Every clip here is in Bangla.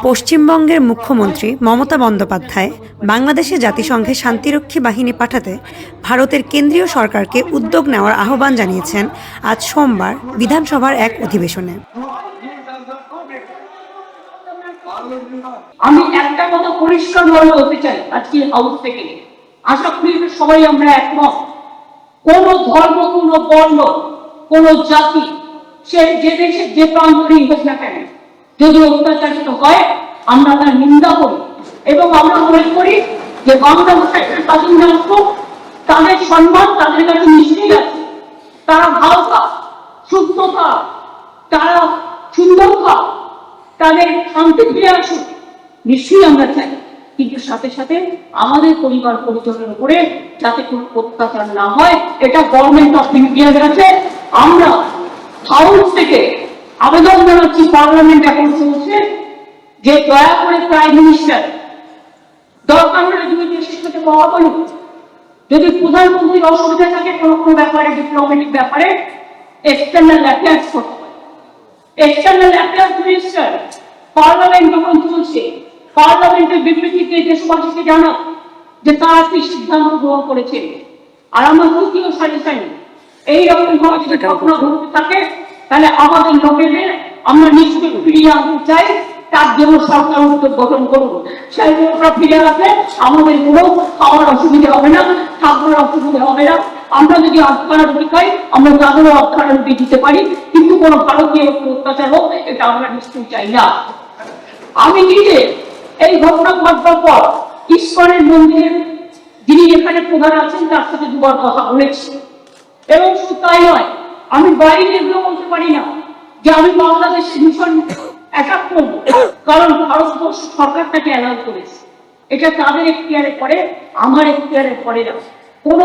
পশ্চিমবঙ্গের মুখ্যমন্ত্রী মমতা বন্দ্যোপাধ্যায় বাংলাদেশে জাতিসংঘে শান্তিরক্ষী বাহিনী পাঠাতে ভারতের কেন্দ্রীয় সরকারকে উদ্যোগ নেওয়ার আহ্বান জানিয়েছেন আজ সোমবার বিধানসভার এক অধিবেশনে। আমি একটা কথা পরিষ্কারভাবে বলতে চাই আজকে হাউস থেকে, আশা করি সবাই আমরা একমত, কোন ধর্ম, কোন বর্ণ, কোন জাতি, সে যে দেশে যে প্রান্তরেই হোক না কেন, যদি অত্যাচারিত হয় আমরা তার নিন্দা করি এবং আমরা মনে করি যে বাংলা ভাষা একটা স্বাধীন রাষ্ট্র, তাদের সম্মান তাদের কাছে নিশ্চয়ই আছে, তারা ভালো থাক, সুস্থ থাক, তারা সুন্দর থাক, তাদের শান্তি ফিরে আসুক, নিশ্চয়ই আমরা চাই। কিন্তু সাথে সাথে আমাদের পরিবার পরিজনের উপরে যাতে কোনো অত্যাচার না হয়, এটা গভর্নমেন্ট অফ ইন্ডিয়ার কাছে আমরা হাউস থেকে আবেদন জানাচ্ছি। পার্লামেন্ট এখন চলছে যে দয়া করে প্রাইম মিনিস্টার দরকার হলে দুই দেশের সাথে কথা বলুন, যদি প্রধানমন্ত্রীর অসুবিধা থাকে কোনো কোনো ব্যাপারে, ডিপ্লোম্যাটিক ব্যাপারে এক্সটার্নাল অ্যাফেয়ার্স করতে পারে। এক্সটার্নাল অ্যাফেয়ার্স মিনিস্টার পার্লামেন্ট যখন চলছে, পার্লামেন্টের বিবৃতিতে দেশবাসীকে জানাক যে তারা কি সিদ্ধান্ত গ্রহণ করেছে। আর আমার তৃতীয় সাজেশন, এইরকম ভাবে যদি ঘটনা ঘটতে থাকে তাহলে আমাদের লোকেদের আমরা নিশ্চয়ই ফিরিয়ে আনতে চাই, তার জন্য সরকার উদ্যোগ গঠন করুন। সেই লোকরা ফিরে আসলে আমাদের কোনো খাওয়ার অসুবিধা হবে না, থাকবার অসুবিধা হবে না। আমরা যদি অর্থকারী খাই আমরা তাদেরও অর্থকারী দিতে পারি, কিন্তু কোনো ভারতীয় অত্যাচার হোক এটা আমরা নিশ্চয়ই চাই না। আমি নিজে এই ঘটনা ঘটবার পর ইস্কনের মন্দিরের যিনি এখানে প্রধান আছেন তার সাথে দুবার কথা বলেছি, এবং শুধু তাই নয়, আমি বাইরে এগুলো বলতে পারি না যে আমি বাংলাদেশের ভীষণ অ্যাটাক করবো, কারণ ভারতবর্ষ সরকার তাকে অ্যালাউ করেছে। এটা তাদের এখতিয়ারে পড়ে, আমার এখতিয়ারে পড়ে না। কোন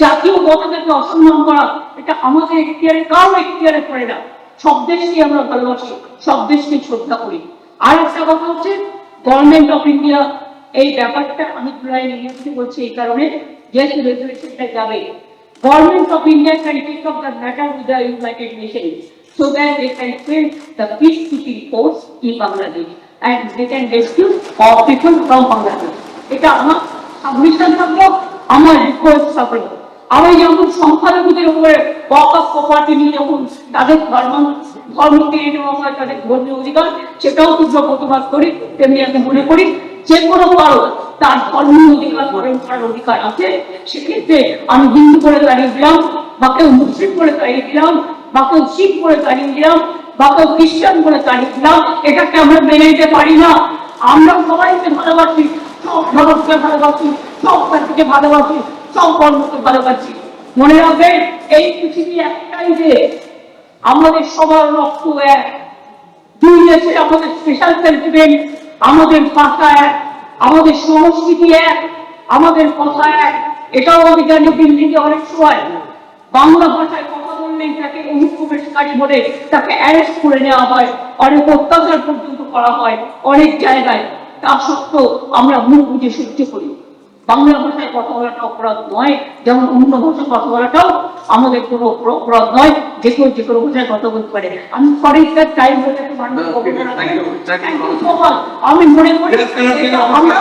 জাতীয় মতকে অসম্মান করা এটা আমাদের এখতিয়ারে, কারো এখতিয়ারে পড়ে না। সব দেশকে আমরা ভালোবাসি, সব দেশকে শ্রদ্ধা করি। আর একটা কথা হচ্ছে, গভর্নমেন্ট অফ ইন্ডিয়া এই ব্যাপারটা আমি জুলাই নিয়ে বলছি এই কারণে, যেহেতু রেজুলেশনটা যাবে, Government of India can take up the matter with the United Nations so that they can send the peacekeeping force in Bangladesh and they can rescue all people from Bangladesh. এটা আমার সাবমিশন থাকলো, আমার রিকোয়েস্ট থাকলো। আমি যখন সংখ্যালঘুদের উপরে ওয়াকফ প্রপার্টি নিয়ে যখন তাদের ধর্ম কেড়ে নেওয়া হয়, তাদের ধর্মীয় অধিকার, সেটাও কিন্তু প্রতিবাদ করি। তেমনি আমি মনে করি যে কোনো কারো তার ধর্মীয় অধিকার পালন করার অধিকার আছে। সেক্ষেত্রে আমি হিন্দু করে দাঁড়িয়ে দিলাম, বা কেউ মুসলিম করে দাঁড়িয়ে দিলাম, বা কেউ শিখ করে দাঁড়িয়ে দিলাম, বা কেউ খ্রিস্টান করে দাঁড়িয়ে দিলাম, এটাকে আমরা মেনে নিতে পারি না। আমরা সবাইকে ভালোবাসি, সব ধর্মকে ভালোবাসি, সব জাতিকে ভালোবাসি, সব কর্মকে ভালোবাসি। মনে রাখবেন, এই পৃথিবী একটাই যে আমাদের সবার রক্ত এক, দুই দেশে আমাদের স্পেশাল সেন্টিমেন্ট, আমাদের ভাষা এক, আমাদের সংস্কৃতি এক, আমাদের কথা এক। এটাও আমি জানি দিল্লিতে অনেক সময় বাংলা ভাষায় কথা বললেই তাকে অনুপ্রবেশকারী বলে তাকে অ্যারেস্ট করে নেওয়া হয়, অনেক অত্যাচার পর্যন্ত করা হয় অনেক জায়গায়। তা সত্ত্বেও আমরা মুখ বুঝে সহ্য করি। বাংলা ভাষায় কথা বলাটা অপরাধ নয়, যেমন অন্য ভাষায় কথা বলাটাও আমাদের কোনো অপরাধ নয়। যে কেউ যে কোনো ভাষায় কথা বলতে পারে। আমি ফরেস্টার টাইম বলে আমি মনে করি আমরা